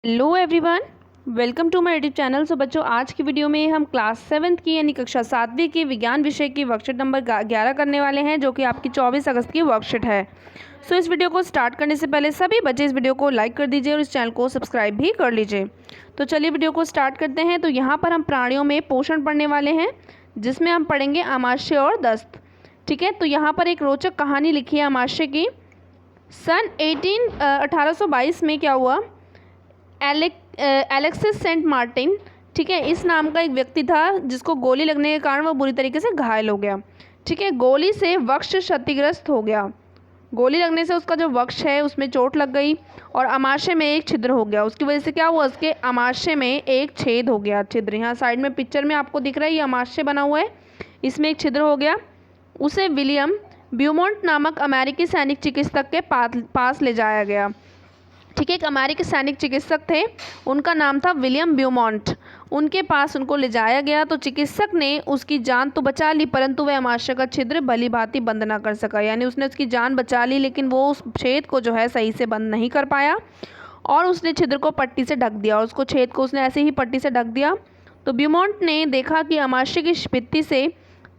Hello everyone, welcome to my YouTube channel. So बच्चों, आज की वीडियो में हम क्लास 7th की यानी कक्षा 7वीं की विज्ञान विषय की वर्कशीट नंबर 11 करने वाले हैं, जो कि आपकी 24 अगस्त की वर्कशीट है। सो इस वीडियो को स्टार्ट करने से पहले सभी बच्चे इस वीडियो को लाइक कर दीजिए और इस चैनल को सब्सक्राइब भी कर लीजिए। तो चलिए वीडियो को स्टार्ट करते हैं। तो यहाँ पर हम प्राणियों में पोषण पढ़ने वाले हैं, जिसमें हम पढ़ेंगे आमाशय और दस्त। ठीक है, तो यहाँ पर एक रोचक कहानी लिखी है आमाशय की। सन 1822 में क्या हुआ, एलेक्सिस सेंट मार्टिन, ठीक है, इस नाम का एक व्यक्ति था जिसको गोली लगने के कारण वो बुरी तरीके से घायल हो गया। ठीक है, गोली से वक्ष क्षतिग्रस्त हो गया। गोली लगने से उसका जो वक्ष है उसमें चोट लग गई और आमाशय में एक छिद्र हो गया। उसकी वजह से क्या हुआ, उसके आमाशय में एक छेद हो गया। छिद्र यहाँ साइड में पिक्चर में आपको दिख रहा है, ये आमाशय बना हुआ है, इसमें एक छिद्र हो गया। उसे विलियम ब्यूमोंट नामक अमेरिकी सैनिक चिकित्सक के पास ले जाया गया। ठीक है, एक अमेरिकी सैनिक चिकित्सक थे, उनका नाम था विलियम ब्यूमोंट। उनके पास उनको ले जाया गया तो चिकित्सक ने उसकी जान तो बचा ली, परंतु वह आमाशय का छिद्र भली भांति बंद ना कर सका। यानी उसने उसकी जान बचा ली, लेकिन वो उस छेद को जो है सही से बंद नहीं कर पाया और उसने छिद्र को पट्टी से ढक दिया। और उसको छेद को उसने ऐसे ही पट्टी से ढक दिया तो ब्यूमोंट ने देखा कि आमाशय की भित्ति से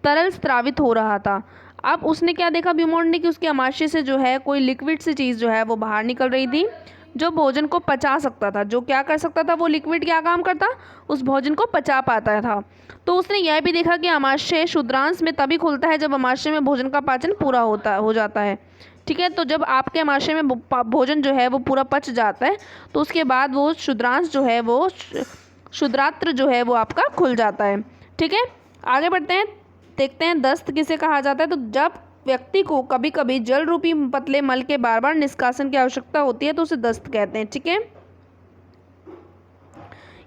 तरल स्रावित हो रहा था। अब उसने क्या देखा ब्यूमोंट ने, कि उसके आमाशय से जो है कोई लिक्विड सी चीज़ जो है वो बाहर निकल रही थी, जो भोजन को पचा सकता था। जो क्या कर सकता था, वो लिक्विड क्या काम करता, उस भोजन को पचा पाता था। तो उसने यह भी देखा कि आमाशय क्षुद्रांश में तभी खुलता है जब आमाशय में भोजन का पाचन पूरा हो जाता है। ठीक है, तो जब आपके आमाशय में भोजन जो है वो पूरा पच जाता है तो उसके बाद वो क्षुद्रांश जो है वो क्षुद्रात्र जो है वो आपका खुल जाता है। ठीक है, आगे बढ़ते हैं, देखते हैं दस्त किसे कहा जाता है। तो जब व्यक्ति को कभी कभी जल रूपी पतले मल के बार बार निष्कासन की आवश्यकता होती है तो उसे दस्त कहते हैं। ठीक है,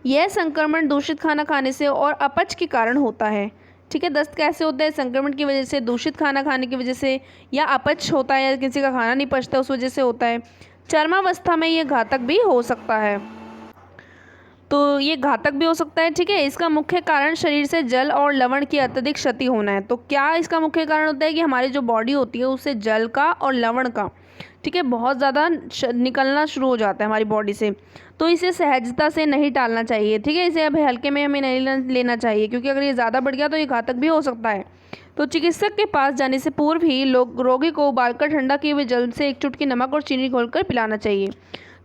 यह संक्रमण दूषित खाना खाने से और अपच के कारण होता है। ठीक है, दस्त कैसे होता है, संक्रमण की वजह से, दूषित खाना खाने की वजह से, या अपच होता है या किसी का खाना नहीं पचता उस वजह से होता है। चरमावस्था में यह घातक भी हो सकता है, तो ये घातक भी हो सकता है। ठीक है, इसका मुख्य कारण शरीर से जल और लवण की अत्यधिक क्षति होना है। तो क्या इसका मुख्य कारण होता है कि हमारी जो बॉडी होती है उससे जल का और लवण का, ठीक है, बहुत ज़्यादा निकलना शुरू हो जाता है हमारी बॉडी से। तो इसे सहजता से नहीं टालना चाहिए। ठीक है, इसे अब हल्के में हमें नहीं लेना चाहिए, क्योंकि अगर ये ज़्यादा बढ़ गया तो ये घातक भी हो सकता है। तो चिकित्सक के पास जाने से पूर्व ही रोगी को उबालकर ठंडा किए हुए जल से एक चुटकी नमक और चीनी घोलकर पिलाना चाहिए।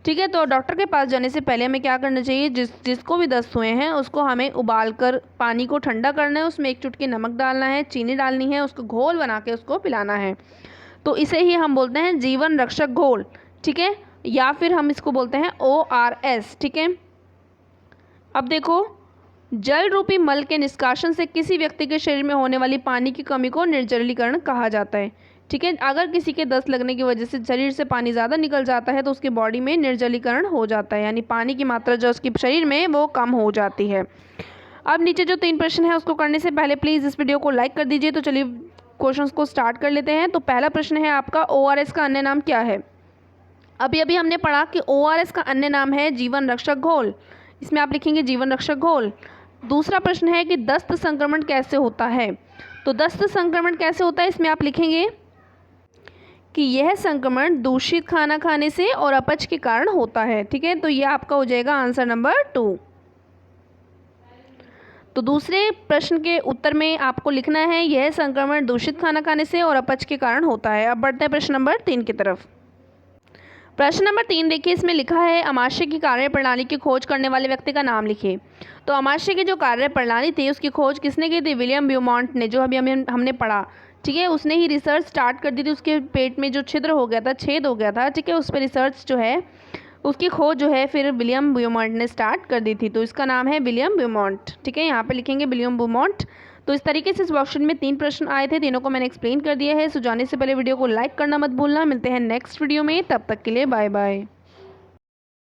ठीक है, तो डॉक्टर के पास जाने से पहले हमें क्या करना चाहिए, जिसको भी दस्त हुए हैं उसको हमें उबालकर पानी को ठंडा करना है, उसमें एक चुटकी नमक डालना है, चीनी डालनी है, उसको घोल बना के उसको पिलाना है। तो इसे ही हम बोलते हैं जीवन रक्षक घोल। ठीक है, या फिर हम इसको बोलते हैं ORS। ठीक है, अब देखो, जल रूपी मल के निष्कासन से किसी व्यक्ति के शरीर में होने वाली पानी की कमी को निर्जलीकरण कहा जाता है। ठीक है, अगर किसी के दस्त लगने की वजह से शरीर से पानी ज़्यादा निकल जाता है तो उसकी बॉडी में निर्जलीकरण हो जाता है, यानी पानी की मात्रा जो उसके शरीर में वो कम हो जाती है। अब नीचे जो 3 प्रश्न है उसको करने से पहले प्लीज़ इस वीडियो को लाइक कर दीजिए। तो चलिए क्वेश्चंस को स्टार्ट कर लेते हैं। तो पहला प्रश्न है आपका, ORS का अन्य नाम क्या है। अभी अभी हमने पढ़ा कि ORS का अन्य नाम है जीवन रक्षक घोल, इसमें आप लिखेंगे जीवन रक्षक घोल। दूसरा प्रश्न है कि दस्त संक्रमण कैसे होता है। तो दस्त संक्रमण कैसे होता है, इसमें आप लिखेंगे कि यह संक्रमण दूषित खाना खाने से और अपच के कारण होता है। ठीक है, तो यह आपका हो जाएगा आंसर नंबर 2। तो दूसरे प्रश्न के उत्तर में आपको लिखना है यह संक्रमण दूषित खाना खाने से और अपच के कारण होता है। अब बढ़ते हैं प्रश्न नंबर 3 की तरफ। प्रश्न नंबर 3 देखिए, इसमें लिखा है आमाशय की कार्य प्रणाली की खोज करने वाले व्यक्ति का नाम लिखिए। तो आमाशय की जो कार्य प्रणाली थी उसकी खोज किसने की थी, विलियम ब्यूमोंट ने, जो अभी हमने पढ़ा। ठीक है, उसने ही रिसर्च स्टार्ट कर दी थी। उसके पेट में जो छिद्र हो गया था, छेद हो गया था, ठीक है, उस पर रिसर्च जो है, उसकी खोज जो है फिर विलियम ब्यूमोंट ने स्टार्ट कर दी थी। तो इसका नाम है विलियम ब्यूमोंट। ठीक है, यहाँ पे लिखेंगे विलियम ब्यूमोंट। तो इस तरीके से इस वर्कशीट में 3 प्रश्न आए थे, तीनों को मैंने एक्सप्लेन कर दिया है। सो जाने से पहले वीडियो को लाइक करना मत भूलना। मिलते हैं नेक्स्ट वीडियो में, तब तक के लिए बाय बाय।